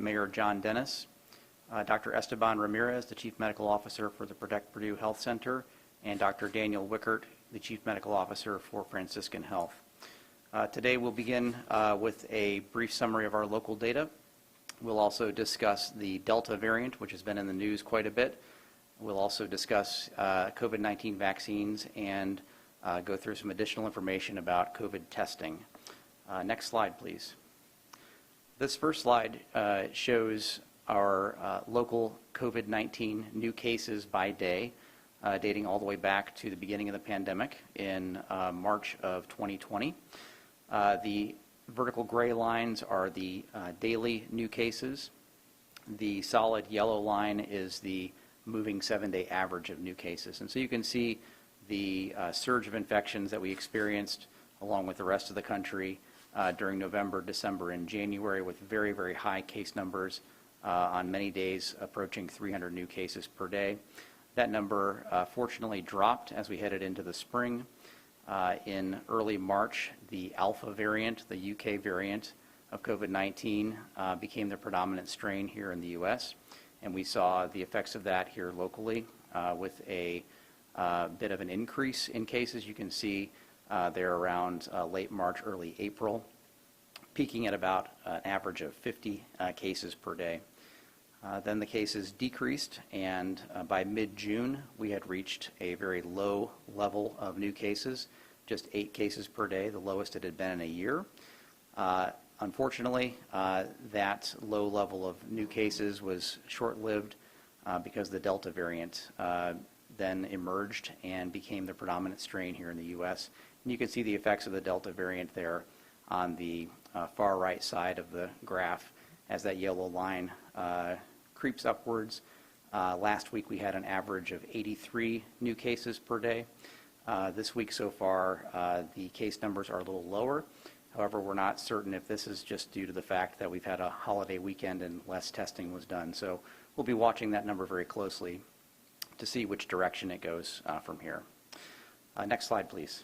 Mayor John Dennis, Dr. Esteban Ramirez, the Chief Medical Officer for the Protect Purdue Health Center, and Dr. Daniel Wickert, the Chief Medical Officer for Franciscan Health. Today we'll begin with a brief summary of our local data. We'll also discuss the Delta variant, which has been in the news quite a bit. We'll also discuss COVID-19 vaccines and go through some additional information about COVID testing. Next slide, please. This first slide shows our local COVID-19 new cases by day, dating all the way back to the beginning of the pandemic in March of 2020. The vertical gray lines are the daily new cases. The solid yellow line is the moving 7-day average of new cases. And so you can see the surge of infections that we experienced along with the rest of the country during November, December, and January with very, very high case numbers on many days approaching 300 new cases per day. That number fortunately dropped as we headed into the spring. In early March, the Alpha variant, the UK variant of COVID-19, became the predominant strain here in the U.S., and we saw the effects of that here locally with a bit of an increase in cases. You can see there around late March, early April, peaking at about an average of 50 cases per day. Then the cases decreased, and by mid-June, we had reached a very low level of new cases, just 8 cases per day, the lowest it had been in a year. Unfortunately, that low level of new cases was short-lived because the Delta variant then emerged and became the predominant strain here in the U.S. And you can see the effects of the Delta variant there on the far right side of the graph as that yellow line creeps upwards. Last week we had an average of 83 new cases per day. This week so far the case numbers are a little lower. However, we're not certain if this is just due to the fact that we've had a holiday weekend and less testing was done. So we'll be watching that number very closely to see which direction it goes from here. Next slide, please.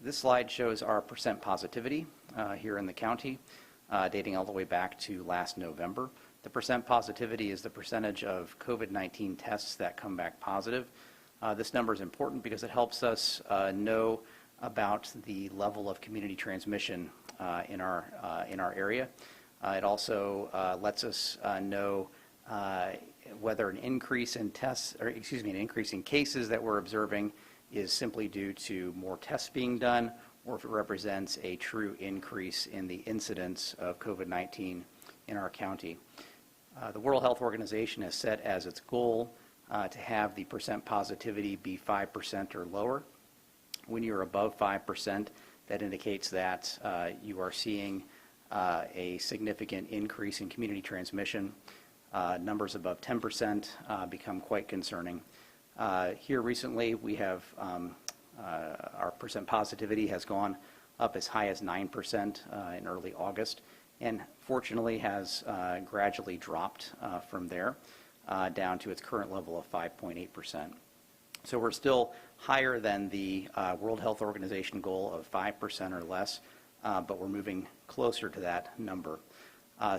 This slide shows our percent positivity here in the county, dating all the way back to last November. The percent positivity is the percentage of COVID-19 tests that come back positive. This number is important because it helps us know about the level of community transmission in our area. It also lets us know whether an increase in tests, or excuse me, an increase in cases that we're observing is simply due to more tests being done, or if it represents a true increase in the incidence of COVID-19 in our county. The World Health Organization has set as its goal to have the percent positivity be 5% or lower. When you're above 5%, that indicates that you are seeing a significant increase in community transmission. Numbers above 10% become quite concerning. Here recently we have our percent positivity has gone up as high as 9% in early August, and fortunately has gradually dropped from there down to its current level of 5.8%. So we're still higher than the World Health Organization goal of 5% or less, but we're moving closer to that number.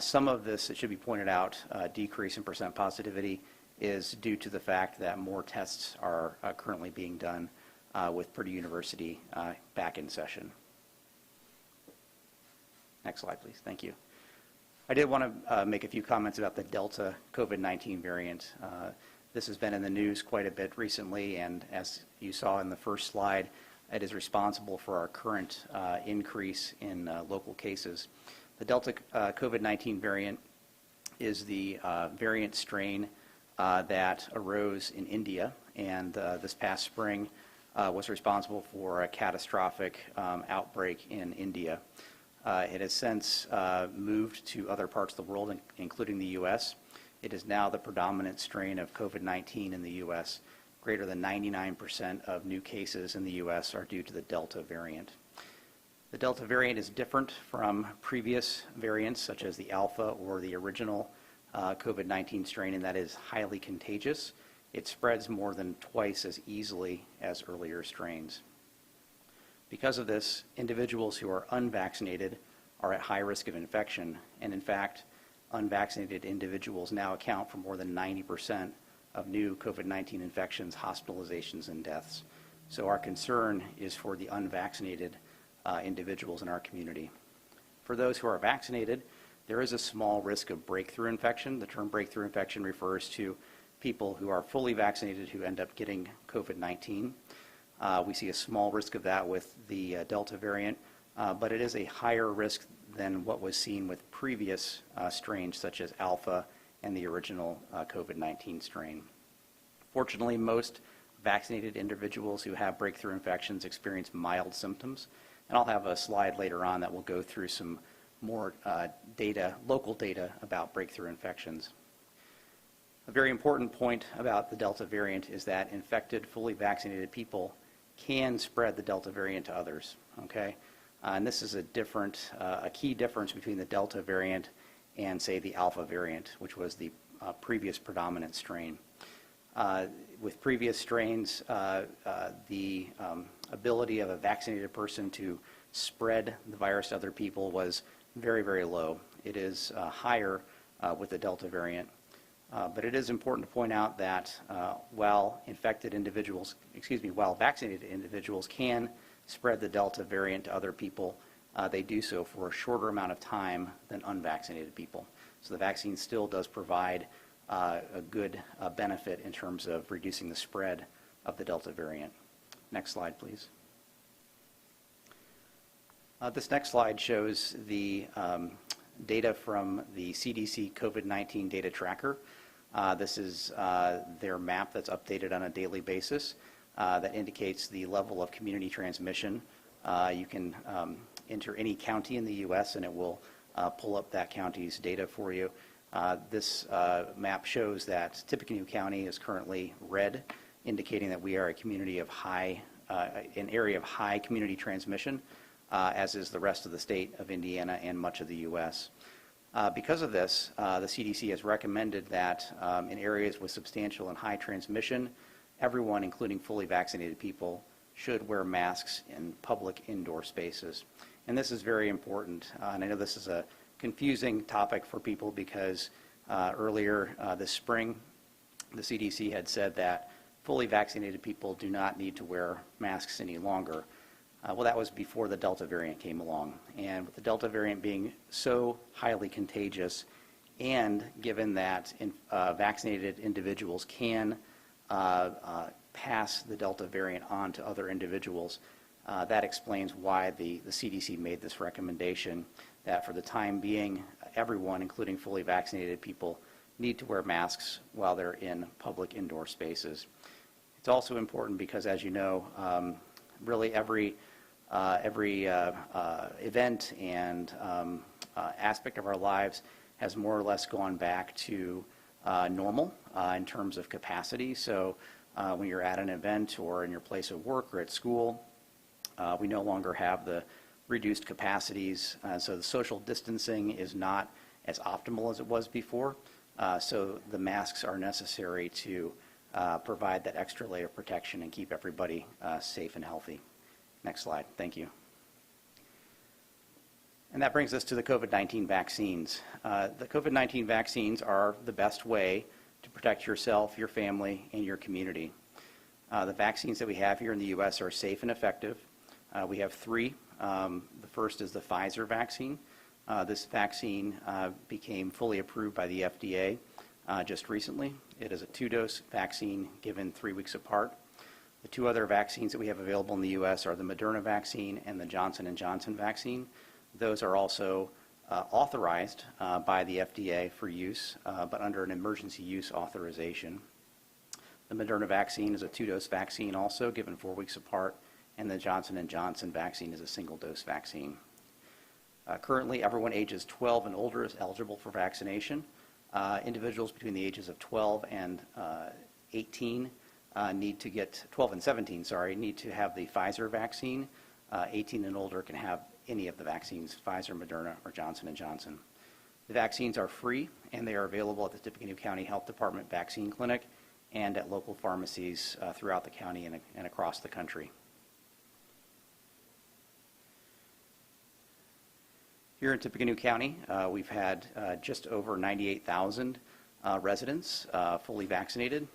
Some of this, it should be pointed out, decrease in percent positivity is due to the fact that more tests are currently being done with Purdue University back in session. Next slide, please. Thank you. I did want to make a few comments about the Delta COVID-19 variant. This has been in the news quite a bit recently, and as you saw in the first slide, it is responsible for our current increase in local cases. The Delta COVID-19 variant is the variant strain that arose in India, and this past spring was responsible for a catastrophic outbreak in India. It has since moved to other parts of the world, including the U.S. It is now the predominant strain of COVID-19 in the U.S. Greater than 99% of new cases in the U.S. are due to the Delta variant. The Delta variant is different from previous variants such as the Alpha or the original COVID-19 strain in that it is highly contagious. It spreads more than twice as easily as earlier strains. Because of this, individuals who are unvaccinated are at high risk of infection, and in fact, unvaccinated individuals now account for more than 90% of new COVID-19 infections, hospitalizations, and deaths. So our concern is for the unvaccinated individuals in our community. For those who are vaccinated, there is a small risk of breakthrough infection. The term breakthrough infection refers to people who are fully vaccinated who end up getting COVID-19. We see a small risk of that with the Delta variant, but it is a higher risk than what was seen with previous strains such as Alpha and the original COVID-19 strain. Fortunately, most vaccinated individuals who have breakthrough infections experience mild symptoms, and I'll have a slide later on that will go through some more local data about breakthrough infections. A very important point about the Delta variant is that infected, fully vaccinated people can spread the Delta variant to others, okay? And this is a key difference between the Delta variant and, say, the Alpha variant, which was the previous predominant strain. With previous strains, the ability of a vaccinated person to spread the virus to other people was very, very low. It is higher with the Delta variant. But it is important to point out that while vaccinated individuals can spread the Delta variant to other people, they do so for a shorter amount of time than unvaccinated people. So the vaccine still does provide a good benefit in terms of reducing the spread of the Delta variant. Next slide, please. This next slide shows the data from the CDC COVID-19 data tracker. This is their map that's updated on a daily basis that indicates the level of community transmission. You can enter any county in the U.S. and it will pull up that county's data for you. This map shows that Tippecanoe County is currently red, indicating that we are a community of an area of high community transmission, as is the rest of the state of Indiana and much of the U.S. Because of this, the CDC has recommended that in areas with substantial and high transmission, everyone, including fully vaccinated people, should wear masks in public indoor spaces. And this is very important. And I know this is a confusing topic for people because earlier this spring, the CDC had said that fully vaccinated people do not need to wear masks any longer. Well, that was before the Delta variant came along. And with the Delta variant being so highly contagious, and given that vaccinated individuals can pass the Delta variant on to other individuals, that explains why the CDC made this recommendation that for the time being, everyone, including fully vaccinated people, need to wear masks while they're in public indoor spaces. It's also important because, as you know, really every event and aspect of our lives has more or less gone back to normal in terms of capacity. So when you're at an event or in your place of work or at school, we no longer have the reduced capacities. So the social distancing is not as optimal as it was before. So the masks are necessary to provide that extra layer of protection and keep everybody safe and healthy. Next slide. Thank you. And that brings us to the COVID-19 vaccines. The COVID-19 vaccines are the best way to protect yourself, your family, and your community. The vaccines that we have here in the U.S. are safe and effective. We have three. The first is the Pfizer vaccine. This vaccine became fully approved by the FDA just recently. It is a 2-dose vaccine given 3 weeks apart. The two other vaccines that we have available in the U.S. are the Moderna vaccine and the Johnson & Johnson vaccine. Those are also authorized by the FDA for use, but under an emergency use authorization. The Moderna vaccine is a 2-dose vaccine also given 4 weeks apart, and the Johnson & Johnson vaccine is a single-dose vaccine. Currently, everyone ages 12 and older is eligible for vaccination. Individuals between the ages of 12 and 17, need to have the Pfizer vaccine. 18 and older can have any of the vaccines, Pfizer, Moderna, or Johnson & Johnson. The vaccines are free, and they are available at the Tippecanoe County Health Department Vaccine Clinic and at local pharmacies throughout the county and across the country. Here in Tippecanoe County, we've had just over 98,000 residents fully vaccinated.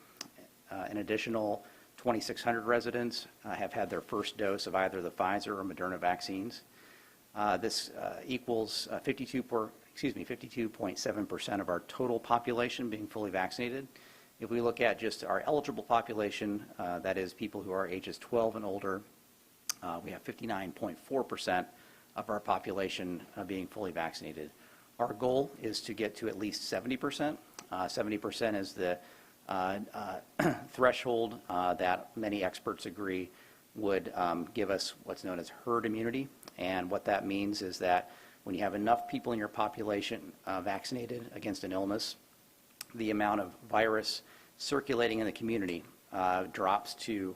An additional 2,600 residents have had their first dose of either the Pfizer or Moderna vaccines. This equals 52.7% of our total population being fully vaccinated. If we look at just our eligible population, that is people who are ages 12 and older, we have 59.4% of our population being fully vaccinated. Our goal is to get to at least 70%. 70% is the threshold that many experts agree would give us what's known as herd immunity. And what that means is that when you have enough people in your population vaccinated against an illness, the amount of virus circulating in the community drops to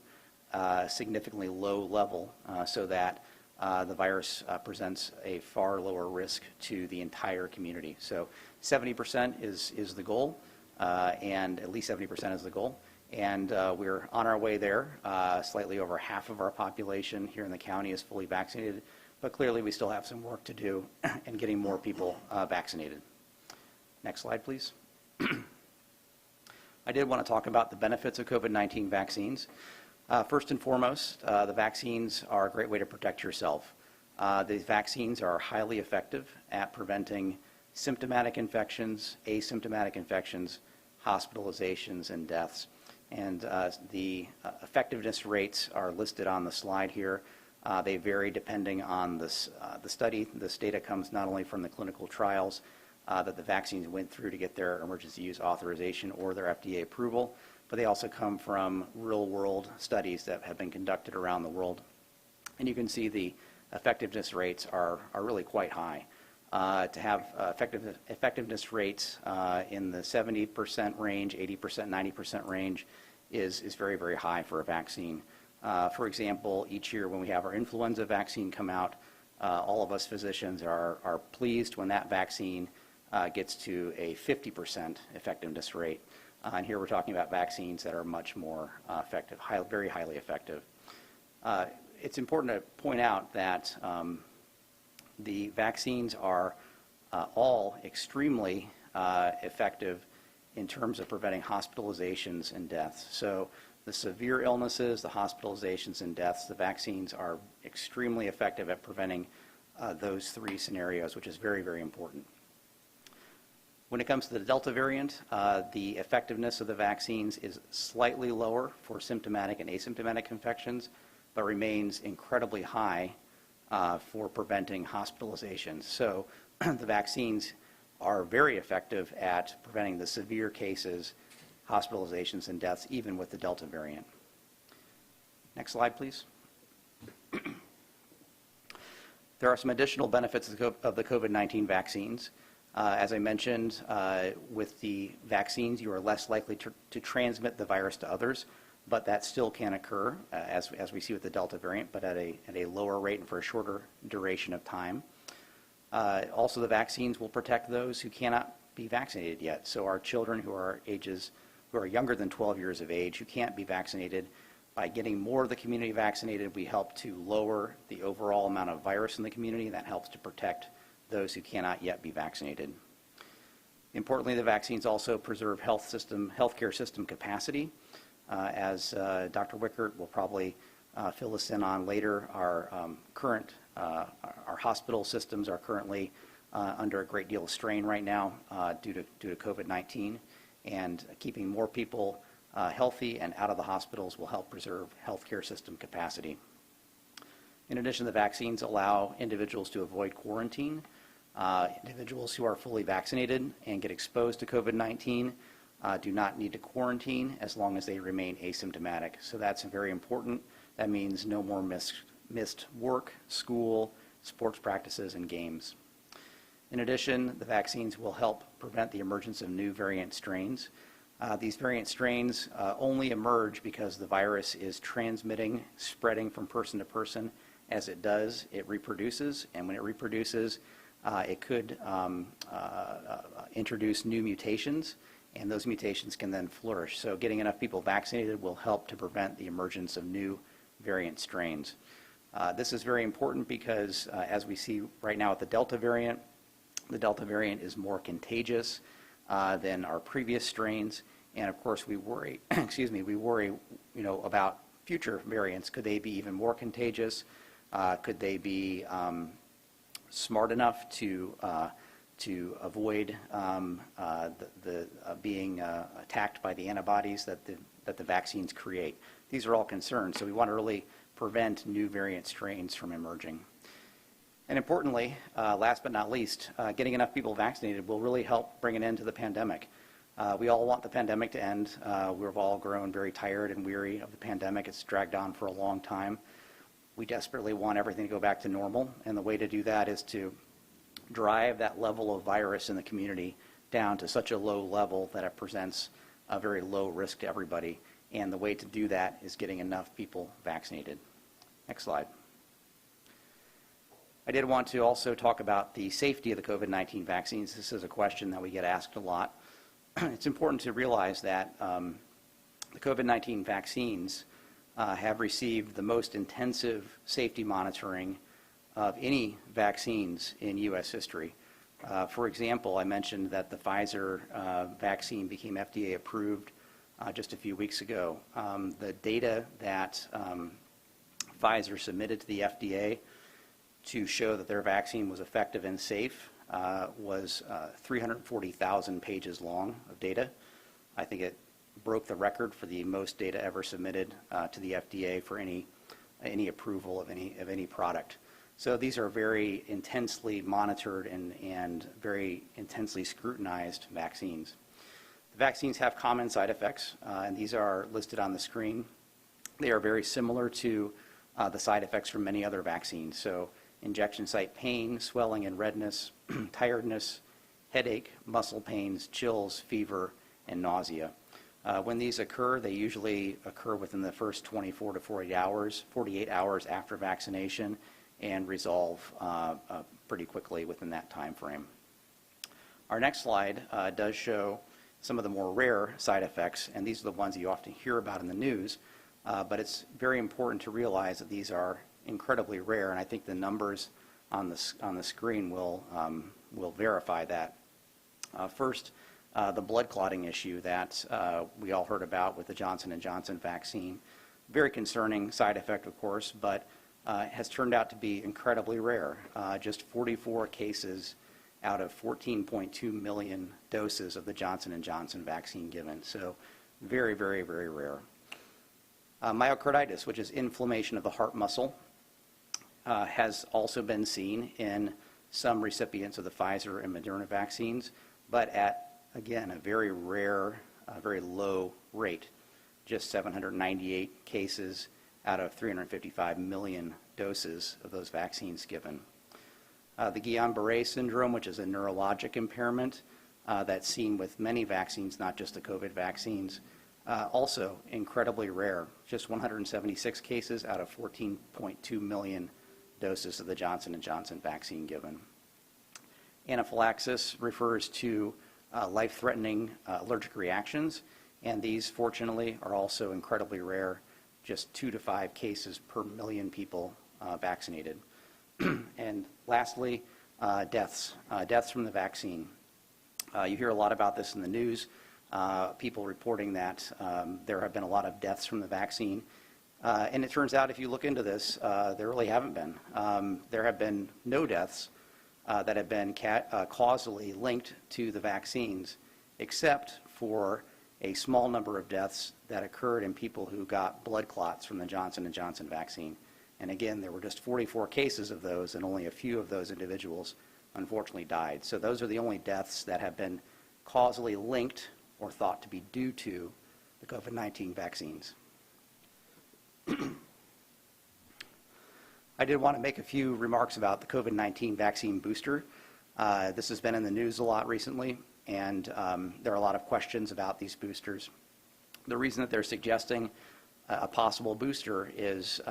a significantly low level so that the virus presents a far lower risk to the entire community. So 70% is the goal, and at least 70% is the goal. And we're on our way there. Slightly over half of our population here in the county is fully vaccinated, but clearly we still have some work to do in getting more people vaccinated. Next slide, please. I did want to talk about the benefits of COVID-19 vaccines. First and foremost, the vaccines are a great way to protect yourself. These vaccines are highly effective at preventing symptomatic infections, asymptomatic infections, hospitalizations, and deaths. And the effectiveness rates are listed on the slide here. They vary depending on the study. This data comes not only from the clinical trials that the vaccines went through to get their emergency use authorization or their FDA approval, but they also come from real-world studies that have been conducted around the world. And you can see the effectiveness rates are really quite high. To have effectiveness rates in the 70% range, 80%, 90% range is very, very high for a vaccine. For example, each year when we have our influenza vaccine come out, all of us physicians are pleased when that vaccine gets to a 50% effectiveness rate. And here we're talking about vaccines that are much more effective, very highly effective. It's important to point out that the vaccines are all extremely effective in terms of preventing hospitalizations and deaths. So the severe illnesses, the hospitalizations and deaths, the vaccines are extremely effective at preventing those three scenarios, which is very, very important. When it comes to the Delta variant, the effectiveness of the vaccines is slightly lower for symptomatic and asymptomatic infections, but remains incredibly high for preventing hospitalizations. So the vaccines are very effective at preventing the severe cases, hospitalizations, and deaths, even with the Delta variant. Next slide, please. There are some additional benefits of the COVID-19 vaccines. As I mentioned, with the vaccines, you are less likely to transmit the virus to others, but that still can occur, as we see with the Delta variant, but at a lower rate and for a shorter duration of time. Also, the vaccines will protect those who cannot be vaccinated yet. So our children who are younger than 12 years of age, who can't be vaccinated, by getting more of the community vaccinated, we help to lower the overall amount of virus in the community, and that helps to protect those who cannot yet be vaccinated. Importantly, the vaccines also preserve healthcare system capacity. As Dr. Wickert will probably fill us in on later, our hospital systems are currently under a great deal of strain right now due to COVID-19, and keeping more people healthy and out of the hospitals will help preserve healthcare system capacity. In addition, the vaccines allow individuals to avoid quarantine. Individuals who are fully vaccinated and get exposed to COVID-19 do not need to quarantine as long as they remain asymptomatic. So that's very important. That means no more missed work, school, sports practices, and games. In addition, the vaccines will help prevent the emergence of new variant strains. These variant strains only emerge because the virus is transmitting, spreading from person to person. As it does, it reproduces, and when it reproduces, it could introduce new mutations, and those mutations can then flourish. So getting enough people vaccinated will help to prevent the emergence of new variant strains. This is very important because as we see right now with the Delta variant is more contagious than our previous strains. And of course we worry, we worry, about future variants. Could they be even more contagious? Could they be smart enough to avoid being attacked by the antibodies that the vaccines create? These are all concerns, so we want to really prevent new variant strains from emerging. And importantly, last but not least, getting enough people vaccinated will really help bring an end to the pandemic. We all want the pandemic to end. We've all grown very tired and weary of the pandemic. It's dragged on for a long time. We desperately want everything to go back to normal, and the way to do that is to drive that level of virus in the community down to such a low level that it presents a very low risk to everybody. And the way to do that is getting enough people vaccinated. Next slide. I did want to also talk about the safety of the COVID-19 vaccines. This is a question that we get asked a lot. It's important to realize that the COVID-19 vaccines have received the most intensive safety monitoring of any vaccines in U.S. history. For example, I mentioned that the Pfizer vaccine became FDA approved just a few weeks ago. The data that Pfizer submitted to the FDA to show that their vaccine was effective and safe was 340,000 pages long of data. I think it broke the record for the most data ever submitted to the FDA for any approval of any product. So these are very intensely monitored and very intensely scrutinized vaccines. The vaccines have common side effects, and these are listed on the screen. They are very similar to the side effects from many other vaccines. So injection site pain, swelling and redness, tiredness, headache, muscle pains, chills, fever, and nausea. When these occur, they usually occur within the first 24 to 48 hours after vaccination, and resolve pretty quickly within that time frame. Our next slide does show some of the more rare side effects, and these are the ones that you often hear about in the news, but it's very important to realize that these are incredibly rare, and I think the numbers on the screen will verify that. First, the blood clotting issue that we all heard about with the Johnson & Johnson vaccine. Very concerning side effect, of course, but has turned out to be incredibly rare. Just 44 cases out of 14.2 million doses of the Johnson & Johnson vaccine given. So very, very, very rare. Myocarditis, which is inflammation of the heart muscle, has also been seen in some recipients of the Pfizer and Moderna vaccines, but at, again, a very rare, very low rate, just 798 cases out of 355 million doses of those vaccines given. The Guillain-Barré syndrome, which is a neurologic impairment that's seen with many vaccines, not just the COVID vaccines, also incredibly rare, just 176 cases out of 14.2 million doses of the Johnson & Johnson vaccine given. Anaphylaxis refers to life-threatening allergic reactions, and these, fortunately, are also incredibly rare, just 2 to 5 cases per million people vaccinated. And lastly, deaths from the vaccine. You hear a lot about this in the news, people reporting that there have been a lot of deaths from the vaccine. And it turns out, if you look into this, there really haven't been. There have been no deaths that have been causally linked to the vaccines, except for a small number of deaths that occurred in people who got blood clots from the Johnson & Johnson vaccine. And again, there were just 44 cases of those, and only a few of those individuals unfortunately died. So those are the only deaths that have been causally linked or thought to be due to the COVID-19 vaccines. I did want to make a few remarks about the COVID-19 vaccine booster. This has been in the news a lot recently, and there are a lot of questions about these boosters. The reason that they're suggesting a possible booster is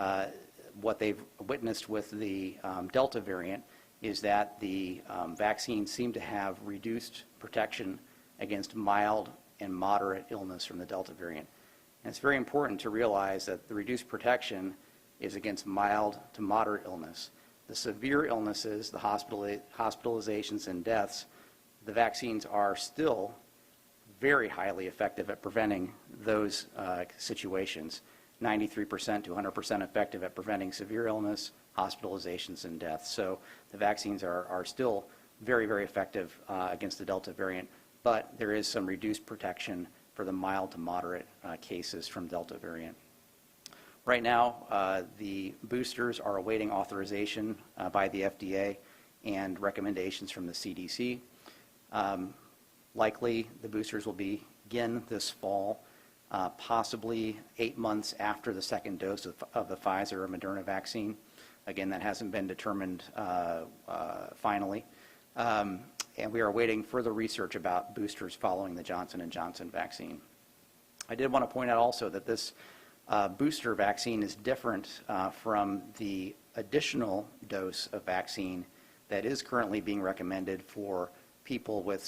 what they've witnessed with the Delta variant is that the vaccines seem to have reduced protection against mild and moderate illness from the Delta variant. And it's very important to realize that the reduced protection is against mild to moderate illness. The severe illnesses, the hospitalizations and deaths, the vaccines are still very highly effective at preventing those situations. 93% to 100% effective at preventing severe illness, hospitalizations, and deaths. So the vaccines are still very, very effective against the Delta variant, but there is some reduced protection for the mild to moderate cases from Delta variant. Right now, the boosters are awaiting authorization by the FDA and recommendations from the CDC. Likely, the boosters will begin this fall, possibly 8 months after the second dose of the Pfizer or Moderna vaccine. Again, that hasn't been determined finally. And we are awaiting further research about boosters following the Johnson & Johnson vaccine. I did want to point out also that this booster vaccine is different from the additional dose of vaccine that is currently being recommended for people with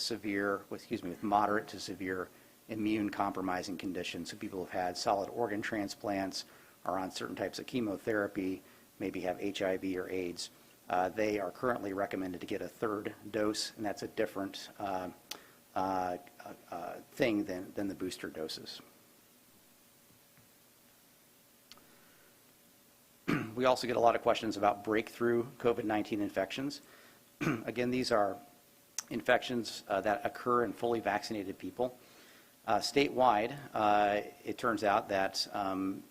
moderate to severe immune compromising conditions. So people who've had solid organ transplants, are on certain types of chemotherapy, maybe have HIV or AIDS. They are currently recommended to get a third dose, and that's a different thing than the booster doses. We also get a lot of questions about breakthrough COVID-19 infections. Again, these are infections that occur in fully vaccinated people. Statewide, it turns out that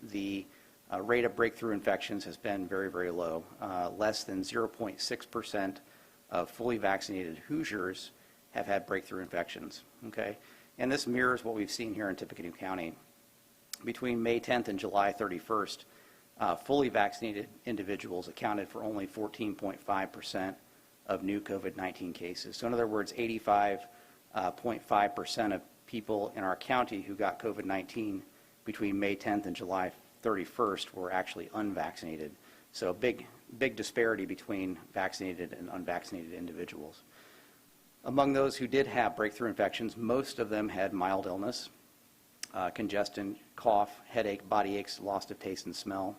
the rate of breakthrough infections has been very, very low. Less than 0.6% of fully vaccinated Hoosiers have had breakthrough infections. Okay? And this mirrors what we've seen here in Tippecanoe County. Between May 10th and July 31st, fully vaccinated individuals accounted for only 14.5% of new COVID-19 cases. So in other words, 85.5% of people in our county who got COVID-19 between May 10th and July 31st were actually unvaccinated. So a big disparity between vaccinated and unvaccinated individuals. Among those who did have breakthrough infections, most of them had mild illness, congestion, cough, headache, body aches, loss of taste and smell.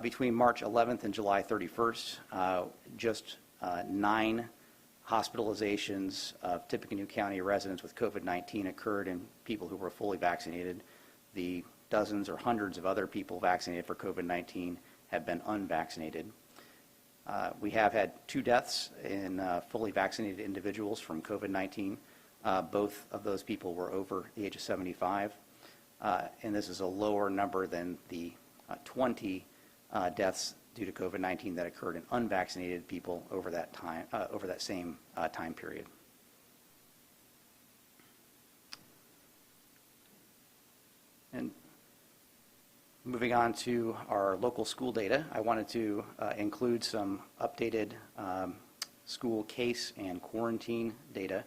Between March 11th and July 31st, just 9 hospitalizations of Tippecanoe County residents with COVID-19 occurred in people who were fully vaccinated. The dozens or hundreds of other people vaccinated for COVID-19 have been unvaccinated. We have had 2 deaths in fully vaccinated individuals from COVID-19. Both of those people were over the age of 75. And this is a lower number than the 20 deaths due to COVID-19 that occurred in unvaccinated people over that time, over that same time period. And moving on to our local school data, I wanted to include some updated school case and quarantine data.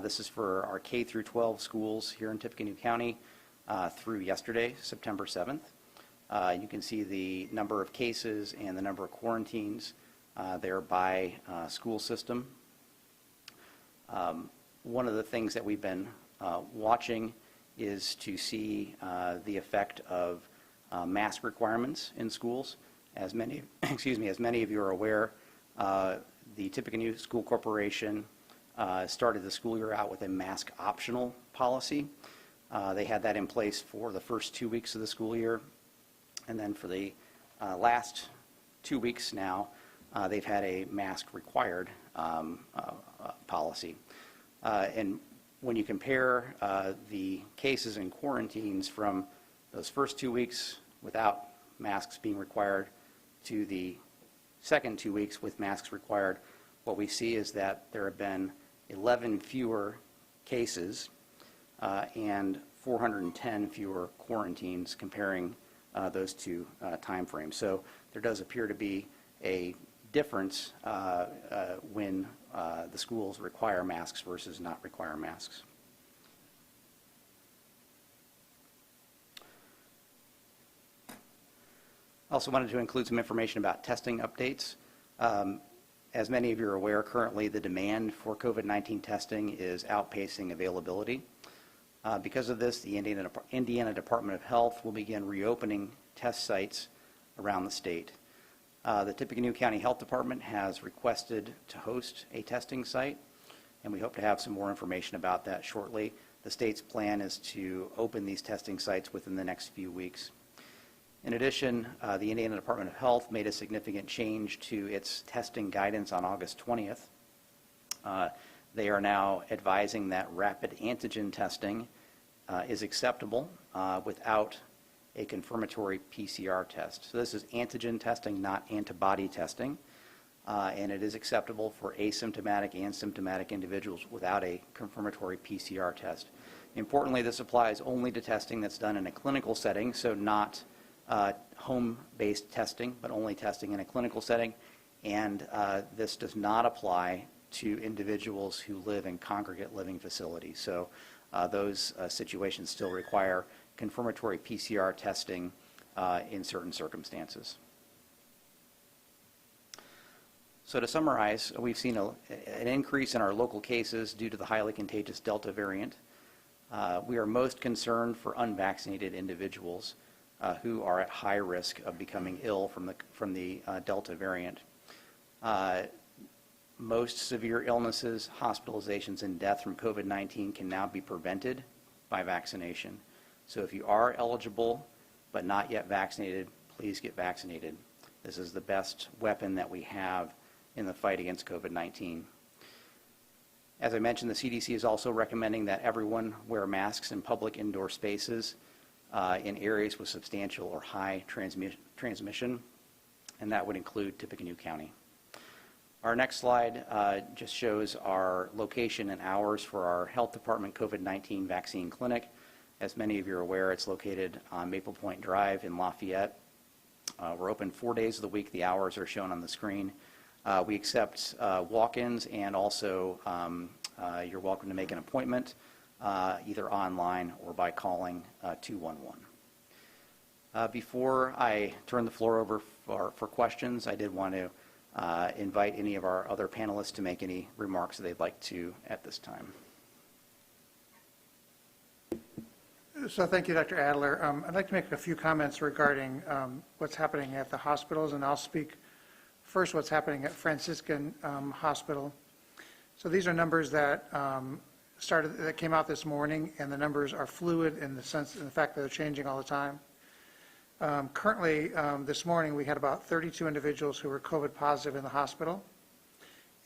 This is for our K through 12 schools here in Tippecanoe County through yesterday, September 7th. You can see the number of cases and the number of quarantines there by school system. One of the things that we've been watching is to see the effect of mask requirements in schools. As many, as many of you are aware, the Tippecanoe School Corporation started the school year out with a mask optional policy. They had that in place for the first 2 weeks of the school year. And then for the last 2 weeks now, they've had a mask required policy. And when you compare the cases and quarantines from those first 2 weeks without masks being required to the second 2 weeks with masks required, what we see is that there have been 11 fewer cases and 410 fewer quarantines comparing those 2 time frames. So there does appear to be a difference when the schools require masks versus not require masks. I also wanted to include some information about testing updates. As many of you are aware, currently the demand for COVID-19 testing is outpacing availability. Because of this, the Indiana Department of Health will begin reopening test sites around the state. The Tippecanoe County Health Department has requested to host a testing site, and we hope to have some more information about that shortly. The state's plan is to open these testing sites within the next few weeks. In addition, the Indiana Department of Health made a significant change to its testing guidance on August 20th. They are now advising that rapid antigen testing is acceptable without a confirmatory PCR test. So this is antigen testing, not antibody testing, and it is acceptable for asymptomatic and symptomatic individuals without a confirmatory PCR test. Importantly, this applies only to testing that's done in a clinical setting, so not home-based testing, but only testing in a clinical setting, and this does not apply to individuals who live in congregate living facilities. So those situations still require confirmatory PCR testing in certain circumstances. So to summarize, we've seen an increase in our local cases due to the highly contagious Delta variant. We are most concerned for unvaccinated individuals who are at high risk of becoming ill from the Delta variant. Most severe illnesses, hospitalizations, and death from COVID-19 can now be prevented by vaccination. So if you are eligible but not yet vaccinated, please get vaccinated. This is the best weapon that we have in the fight against COVID-19. As I mentioned, the CDC is also recommending that everyone wear masks in public indoor spaces in areas with substantial or high transmission, and that would include Tippecanoe County. Our next slide just shows our location and hours for our Health Department COVID-19 vaccine clinic. As many of you are aware, it's located on Maple Point Drive in Lafayette. We're open 4 days of the week. The hours are shown on the screen. We accept walk-ins, and also you're welcome to make an appointment either online or by calling 211. Before I turn the floor over for questions, I did want to invite any of our other panelists to make any remarks that they'd like to at this time. So thank you, Dr. Adler. I'd like to make a few comments regarding what's happening at the hospitals, and I'll speak first what's happening at Franciscan Hospital. So these are numbers that that came out this morning, and the numbers are fluid in the fact that they're changing all the time. Currently, this morning, we had about 32 individuals who were COVID positive in the hospital.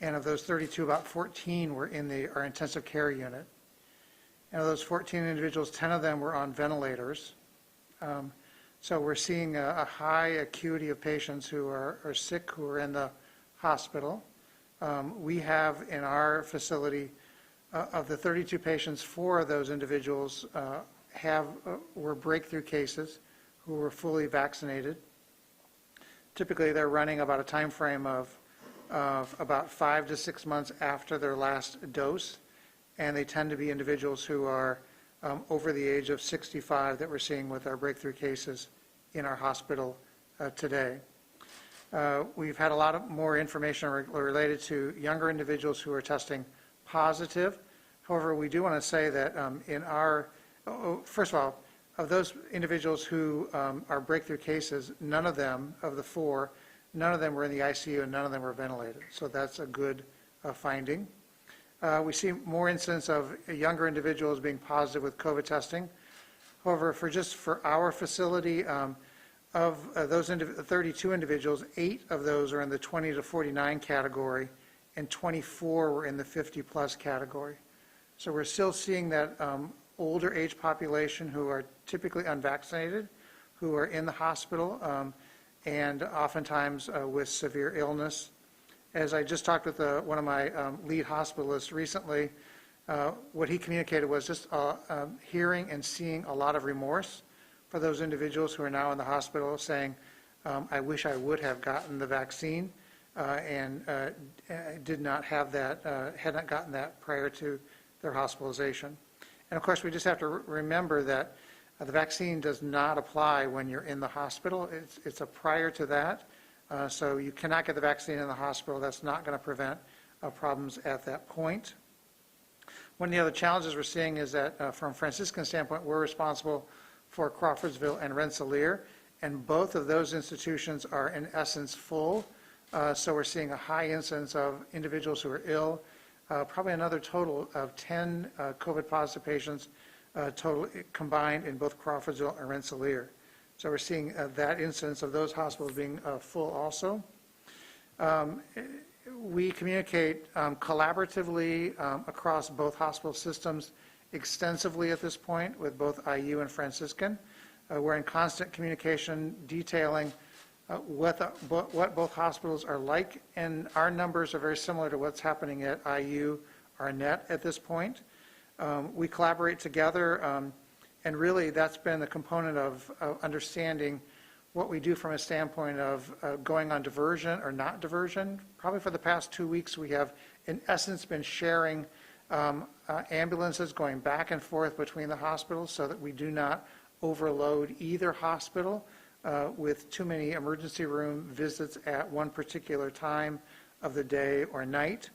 And of those 32, about 14 were in our intensive care unit. And of those 14 individuals, 10 of them were on ventilators. So we're seeing a high acuity of patients who are sick, who are in the hospital. We have in our facility, of the 32 patients, 4 of those individuals were breakthrough cases who were fully vaccinated. Typically, they're running about a time frame of about 5 to 6 months after their last dose, and they tend to be individuals who are over the age of 65 that we're seeing with our breakthrough cases in our hospital today. We've had a lot more information related to younger individuals who are testing positive. However, we do want to say that first of all, of those individuals who are breakthrough cases, none of them, of the 4, none of them were in the ICU and none of them were ventilated. So that's a good finding. We see more incidents of younger individuals being positive with COVID testing. However, for our facility, of those 32 individuals, 8 of those are in the 20 to 49 category, and 24 were in the 50-plus category. So we're still seeing that older age population who are typically unvaccinated, who are in the hospital, and oftentimes with severe illness. As I just talked with one of my lead hospitalists recently, what he communicated was just hearing and seeing a lot of remorse for those individuals who are now in the hospital, saying, I wish I would have gotten the vaccine and did not have that, had not gotten that prior to their hospitalization. And of course, we just have to remember that the vaccine does not apply when you're in the hospital. It's a prior to that. So you cannot get the vaccine in the hospital. That's not going to prevent problems at that point. One of the other challenges we're seeing is that from a Franciscan standpoint, we're responsible for Crawfordsville and Rensselaer, and both of those institutions are in essence full. So we're seeing a high incidence of individuals who are ill, probably another total of 10 COVID positive patients total combined in both Crawfordsville and Rensselaer. So we're seeing that incidence of those hospitals being full also. We communicate collaboratively across both hospital systems extensively at this point with both IU and Franciscan. We're in constant communication detailing what both hospitals are like, and our numbers are very similar to what's happening at IU Arnett at this point. We collaborate together, and really that's been the component of understanding what we do from a standpoint of going on diversion or not diversion. Probably for the past 2 weeks we have in essence been sharing ambulances going back and forth between the hospitals so that we do not overload either hospital with too many emergency room visits at one particular time of the day or night.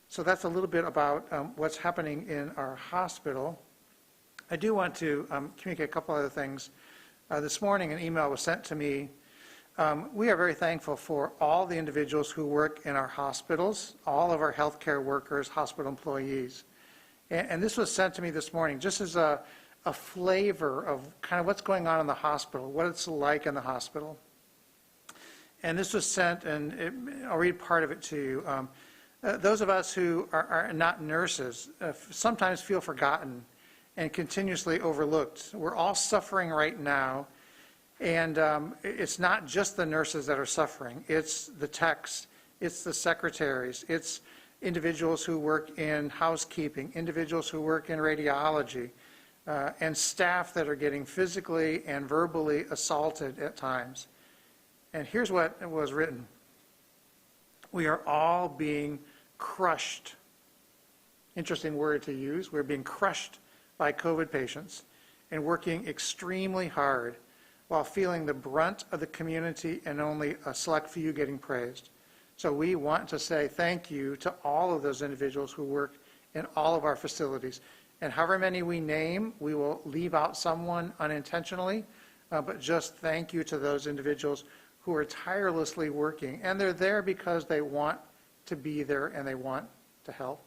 So that's a little bit about what's happening in our hospital. I do want to communicate a couple other things. This morning an email was sent to me. We are very thankful for all the individuals who work in our hospitals, all of our healthcare workers, hospital employees. And this was sent to me this morning just as a flavor of kind of what's going on in the hospital, what it's like in the hospital. And this was sent, and I'll read part of it to you. Those of us who are not nurses sometimes feel forgotten and continuously overlooked. We're all suffering right now, and it's not just the nurses that are suffering. It's the techs, it's the secretaries, it's individuals who work in housekeeping, individuals who work in radiology, and staff that are getting physically and verbally assaulted at times. And here's what was written. We are all being crushed. Interesting word to use. We're being crushed by COVID patients and working extremely hard while feeling the brunt of the community and only a select few getting praised. So we want to say thank you to all of those individuals who work in all of our facilities. And however many we name, we will leave out someone unintentionally, but just thank you to those individuals who are tirelessly working. And they're there because they want to be there and they want to help.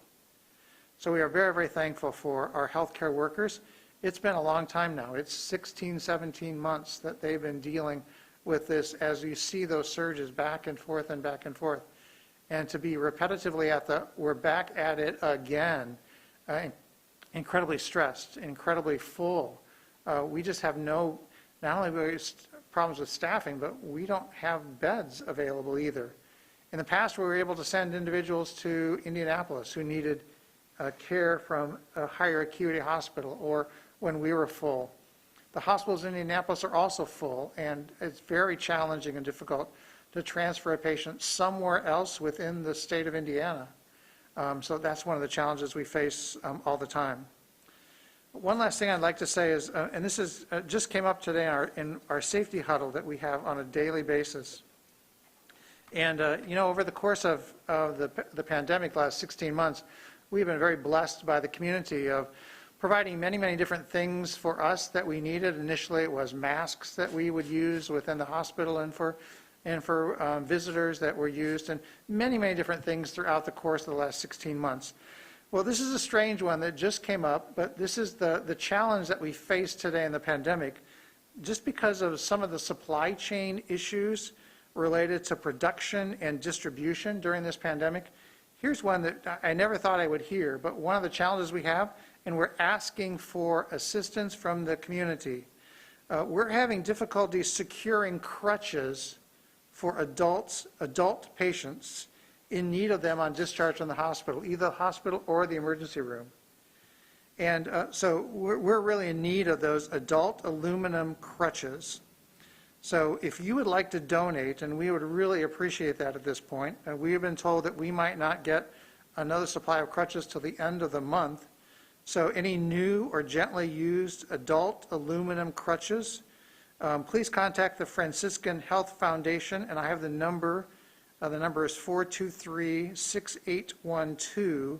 So we are very, very thankful for our healthcare workers. It's been a long time now. It's 16, 17 months that they've been dealing with this as you see those surges back and forth and back and forth. And to be repetitively we're back at it again, incredibly stressed, incredibly full. We just have not only problems with staffing, but we don't have beds available either. In the past, we were able to send individuals to Indianapolis who needed care from a higher acuity hospital, or when we were full. The hospitals in Indianapolis are also full, and it's very challenging and difficult to transfer a patient somewhere else within the state of Indiana. So that's one of the challenges we face all the time. One last thing I'd like to say is, and this is just came up today in our safety huddle that we have on a daily basis. And over the course of the pandemic, the last 16 months, we've been very blessed by the community of providing many, many different things for us that we needed. Initially, it was masks that we would use within the hospital and for visitors that were used, and many, many different things throughout the course of the last 16 months. Well, this is a strange one that just came up, but this is the challenge that we face today in the pandemic, just because of some of the supply chain issues related to production and distribution during this pandemic. Here's one that I never thought I would hear, but one of the challenges we have, and we're asking for assistance from the community. We're having difficulty securing crutches for adult patients in need of them on discharge from the hospital, either the hospital or the emergency room. And so we're really in need of those adult aluminum crutches. So if you would like to donate, and we would really appreciate that at this point, we have been told that we might not get another supply of crutches till the end of the month. So any new or gently used adult aluminum crutches, please contact the Franciscan Health Foundation, and I have the number. The number is 423-6812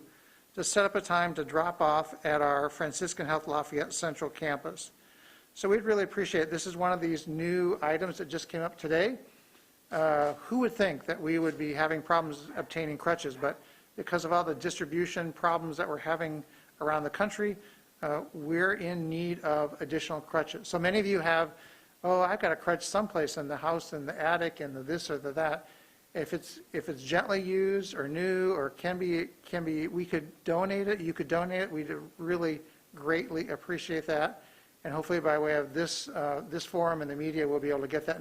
to set up a time to drop off at our Franciscan Health Lafayette Central Campus. So we'd really appreciate it. This is one of these new items that just came up today. Who would think that we would be having problems obtaining crutches? But because of all the distribution problems that we're having around the country, we're in need of additional crutches. So many of you have, oh, I've got a crutch someplace in the house, in the attic, and the this or the that. If it's gently used or new or can be, we could donate it. You could donate it. We'd really greatly appreciate that. And hopefully by way of this forum and the media, we'll be able to get that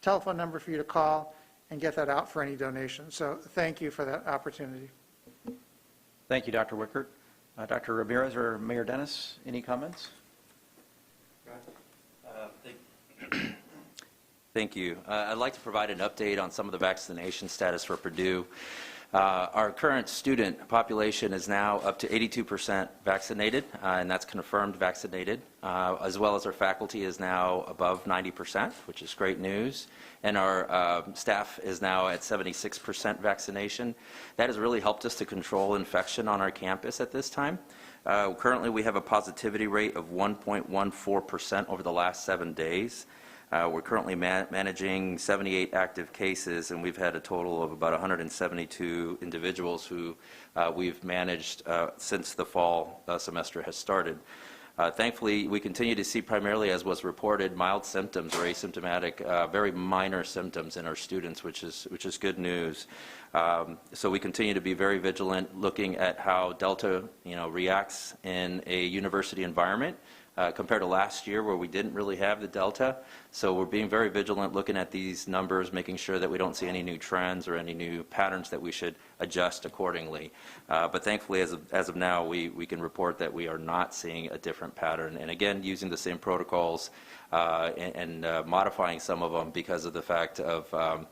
telephone number for you to call and get that out for any donations. So thank you for that opportunity. Thank you, Dr. Wickert. Dr. Ramirez or Mayor Dennis, any comments? Thank you. I'd like to provide an update on some of the vaccination status for Purdue. Our current student population is now up to 82% vaccinated, and that's confirmed vaccinated, as well as our faculty is now above 90%, which is great news. And our staff is now at 76% vaccination. That has really helped us to control infection on our campus at this time. Currently, we have a positivity rate of 1.14% over the last 7 days. We're currently managing 78 active cases, and we've had a total of about 172 individuals who we've managed since the fall semester has started. Thankfully, we continue to see primarily, as was reported, mild symptoms or asymptomatic, very minor symptoms in our students, which is good news. So we continue to be very vigilant, looking at how Delta, reacts in a university environment. Compared to last year where we didn't really have the Delta. So we're being very vigilant looking at these numbers, making sure that we don't see any new trends or any new patterns that we should adjust accordingly. But thankfully, as of now, we can report that we are not seeing a different pattern. And again, using the same protocols and modifying some of them because of the fact of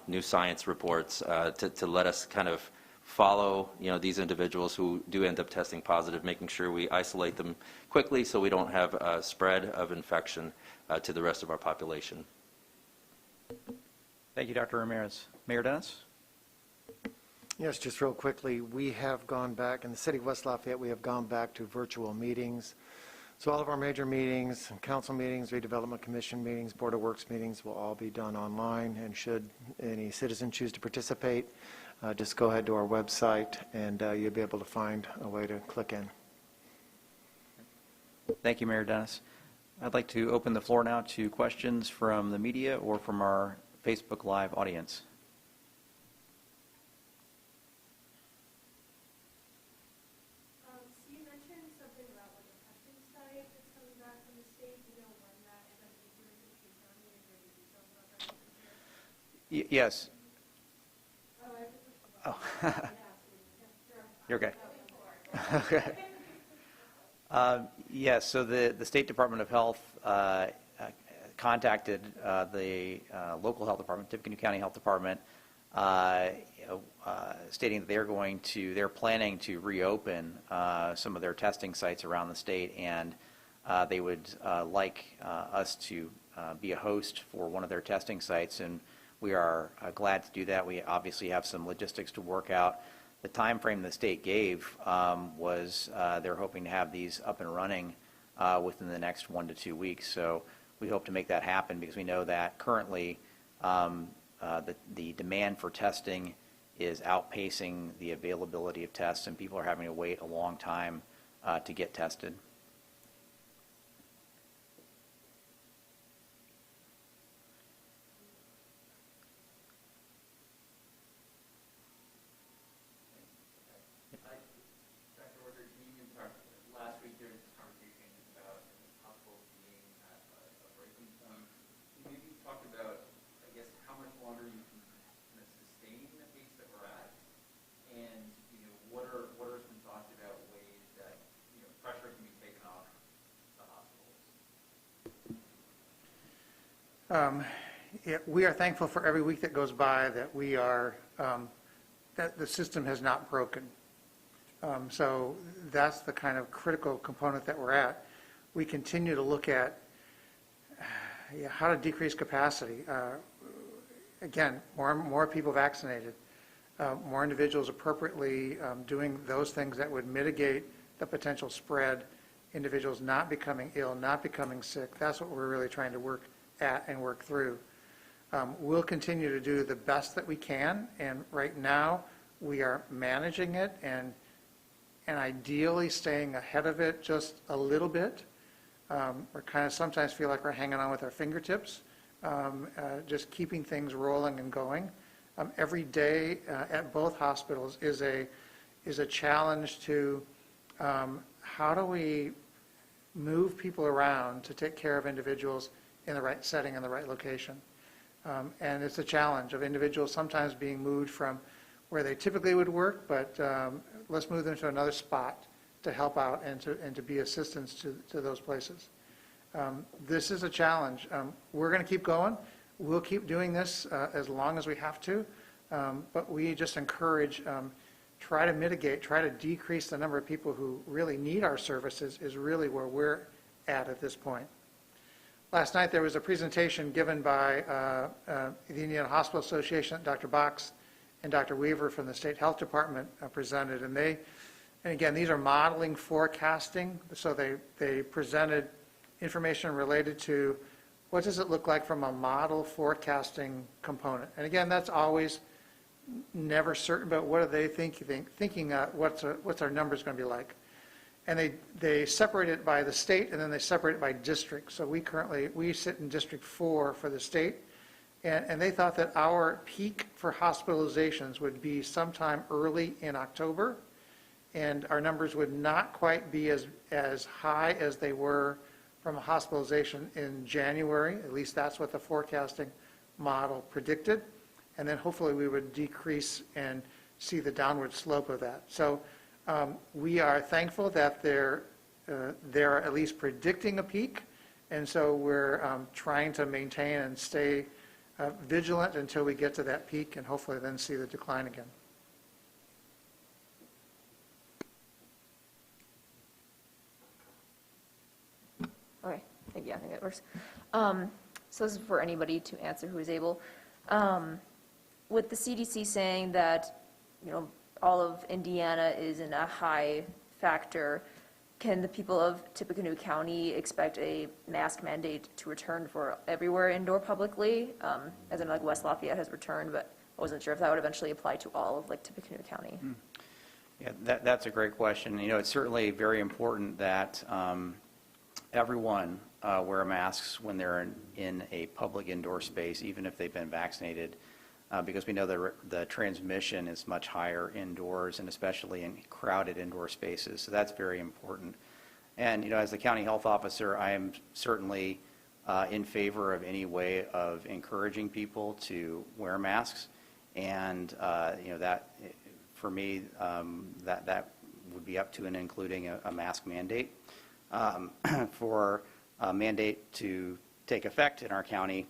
new science reports to let us kind of follow these individuals who do end up testing positive, making sure we isolate them quickly so we don't have a spread of infection to the rest of our population. Thank you, Dr. Ramirez. Mayor Dennis? Yes, just real quickly, we have gone back, in the city of West Lafayette, we have gone back to virtual meetings. So all of our major meetings, council meetings, redevelopment commission meetings, Board of Works meetings will all be done online, and should any citizen choose to participate, just go ahead to our website and you'll be able to find a way to click in. Thank you, Mayor Dennis. I'd like to open the floor now to questions from the media or from our Facebook Live audience. So you mentioned something about like a testing site that's coming back from the state. Do you know when that is? I think you're in Tippecanoe. Is there any details about that? Yes. Oh, I have a question. Oh. You're okay. Okay. Yes, so the State Department of Health contacted the local health department, Tippecanoe County Health Department, stating that they're planning to reopen some of their testing sites around the state, and they would like us to be a host for one of their testing sites, and we are glad to do that. We obviously have some logistics to work out. The time frame the state gave was they're hoping to have these up and running within the next 1 to 2 weeks. So we hope to make that happen because we know that currently the demand for testing is outpacing the availability of tests, and people are having to wait a long time to get tested. Last week there was this conversation about hospitals being at a breaking point. Can you maybe talk about, I guess, how much longer you can kind of sustain the pace that we're at, and what are some thoughts about ways that pressure can be taken off the hospitals? We are thankful for every week that goes by that that the system has not broken. So that's the kind of critical component that we're at. We continue to look at how to decrease capacity. Again, more people vaccinated, more individuals appropriately doing those things that would mitigate the potential spread individuals not becoming ill, not becoming sick. That's what we're really trying to work at and work through. We'll continue to do the best that we can, and right now we are managing it and ideally staying ahead of it just a little bit. We're kind of sometimes feel like we're hanging on with our fingertips, just keeping things rolling and going. Every day at both hospitals is a challenge to how do we move people around to take care of individuals in the right setting and the right location. And it's a challenge of individuals sometimes being moved from where they typically would work, but let's move them to another spot to help out and to be assistance to those places. This is a challenge. We're going to keep going. We'll keep doing this as long as we have to, but we just encourage, try to mitigate, try to decrease the number of people who really need our services is really where we're at this point. Last night there was a presentation given by the Indiana Hospital Association, Dr. Box and Dr. Weaver from the State Health Department presented, and again, these are modeling forecasting, so they presented information related to what does it look like from a model forecasting component. And again, that's always never certain, but what are they thinking what's our numbers going to be like? And they separate it by the state, and then they separate it by district. So we sit in District 4 for the state, and they thought that our peak for hospitalizations would be sometime early in October, and our numbers would not quite be as high as they were from a hospitalization in January. At least that's what the forecasting model predicted. And then hopefully we would decrease and see the downward slope of that. So we are thankful that they're at least predicting a peak. And so we're trying to maintain and stay vigilant until we get to that peak and hopefully then see the decline again. Okay, I think that works. So this is for anybody to answer who is able. With the CDC saying that, all of Indiana is in a high factor, can the people of Tippecanoe County expect a mask mandate to return for everywhere indoor publicly? As in, like, West Lafayette has returned, but I wasn't sure if that would eventually apply to all of, like, Tippecanoe County. Yeah, that's a great question. It's certainly very important that everyone wear masks when they're in a public indoor space, even if they've been vaccinated, because we know the transmission is much higher indoors and especially in crowded indoor spaces. So that's very important. And, as the county health officer, I am certainly in favor of any way of encouraging people to wear masks. And, that, for me, that would be up to and including a mask mandate. For a mandate to take effect in our county,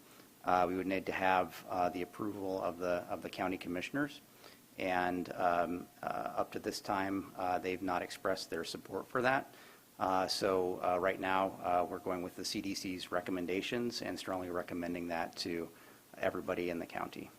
we would need to have the approval of the county commissioners, and up to this time, they've not expressed their support for that. So right now, we're going with the CDC's recommendations and strongly recommending that to everybody in the county.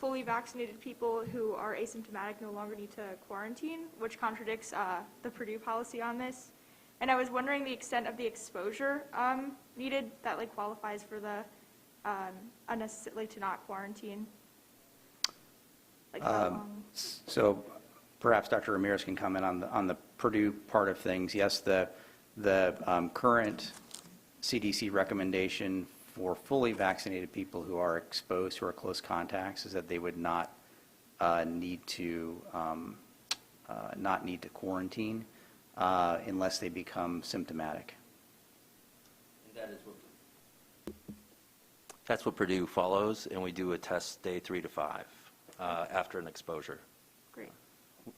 Fully vaccinated people who are asymptomatic no longer need to quarantine, which contradicts the Purdue policy on this. And I was wondering the extent of the exposure needed that qualifies for the unnecessarily to not quarantine. How long? So perhaps Dr. Ramirez can comment on the Purdue part of things. Yes, the current CDC recommendation for fully vaccinated people who are exposed, who are close contacts, is that they would not need to quarantine unless they become symptomatic. That's what Purdue follows, and we do a test day 3 to 5 after an exposure. Great.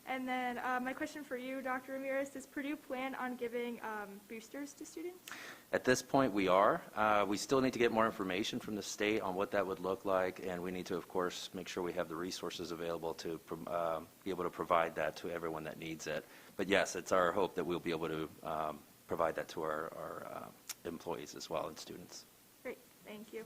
And then my question for you, Dr. Ramirez, does Purdue plan on giving boosters to students? At this point, we are. We still need to get more information from the state on what that would look like, and we need to, of course, make sure we have the resources available to be able to provide that to everyone that needs it. But yes, it's our hope that we'll be able to provide that to our employees as well and students. Great, thank you.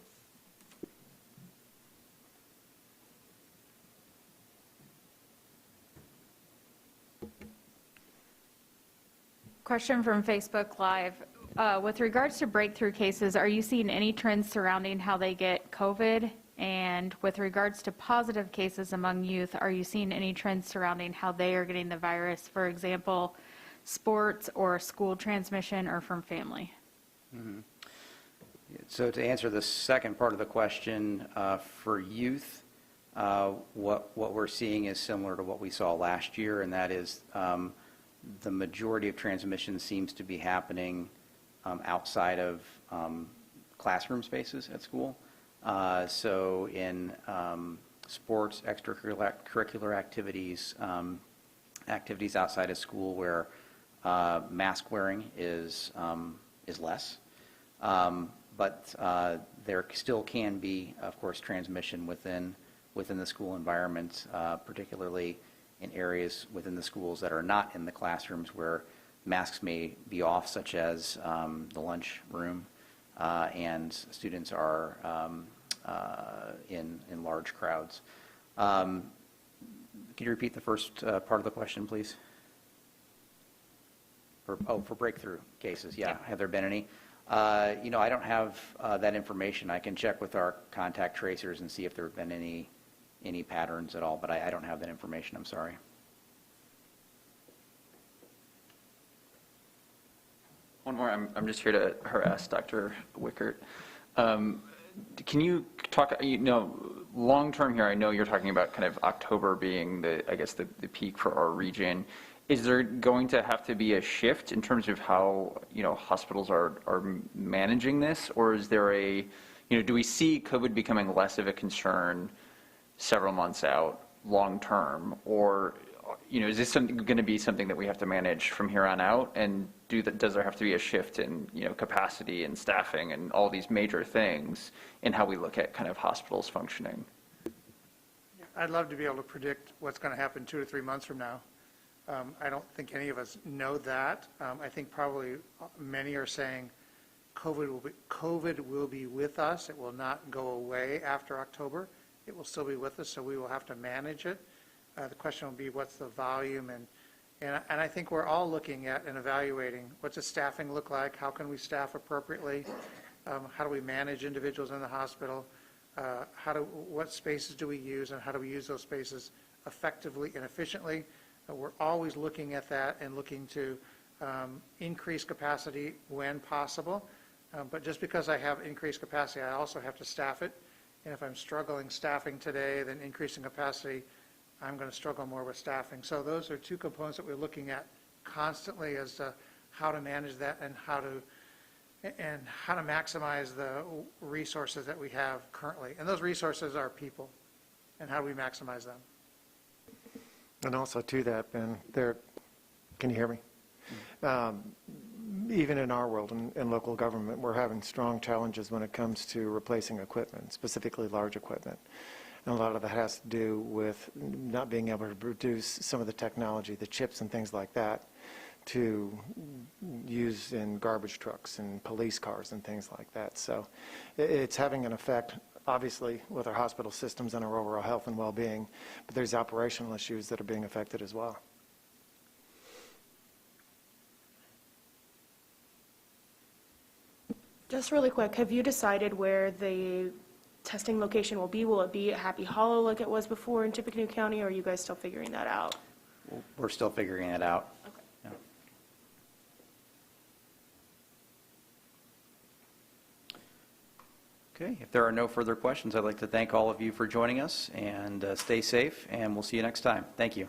Question from Facebook Live. With regards to breakthrough cases, are you seeing any trends surrounding how they get COVID? And with regards to positive cases among youth, are you seeing any trends surrounding how they are getting the virus? For example, sports or school transmission or from family? So to answer the second part of the question, for youth, what we're seeing is similar to what we saw last year, and that is the majority of transmission seems to be happening outside of classroom spaces at school. So in sports, extracurricular activities, activities outside of school where mask wearing is less. But there still can be, of course, transmission within the school environment, particularly in areas within the schools that are not in the classrooms where masks may be off, such as the lunch room, and students are in large crowds. Can you repeat the first part of the question, please? For breakthrough cases, yeah. Have there been any? I don't have that information. I can check with our contact tracers and see if there have been any patterns at all, but I don't have that information. I'm sorry. One more. I'm just here to harass Dr. Wickert. Can you talk, long term here, I know you're talking about kind of October being the peak for our region. Is there going to have to be a shift in terms of how, hospitals are managing this? Or is there do we see COVID becoming less of a concern several months out, long term? Or, is this going to be something that we have to manage from here on out? And does there have to be a shift in, capacity and staffing and all these major things in how we look at kind of hospitals functioning? I'd love to be able to predict what's going to happen 2 to 3 months from now. I don't think any of us know that. I think probably many are saying COVID will be with us. It will not go away after October. It will still be with us, so we will have to manage it. The question will be, what's the volume? And I think we're all looking at and evaluating, what's the staffing look like? How can we staff appropriately? How do we manage individuals in the hospital? What spaces do we use, and how do we use those spaces effectively and efficiently? We're always looking at that and looking to increase capacity when possible. But just because I have increased capacity, I also have to staff it. And if I'm struggling staffing today, then increasing capacity, I'm going to struggle more with staffing. So those are two components that we're looking at constantly as to how to manage that and how to maximize the resources that we have currently. And those resources are people. And how do we maximize them? And also to that, Ben, can you hear me? Even in our world, in local government, we're having strong challenges when it comes to replacing equipment, specifically large equipment. And a lot of that has to do with not being able to produce some of the technology, the chips and things like that, to use in garbage trucks and police cars and things like that. So it's having an effect, obviously, with our hospital systems and our overall health and well-being, but there's operational issues that are being affected as well. Just really quick, have you decided where the testing location will be? Will it be at Happy Hollow like it was before in Tippecanoe County, or are you guys still figuring that out? We're still figuring it out. Okay. Yeah. Okay, if there are no further questions, I'd like to thank all of you for joining us, and stay safe, and we'll see you next time. Thank you.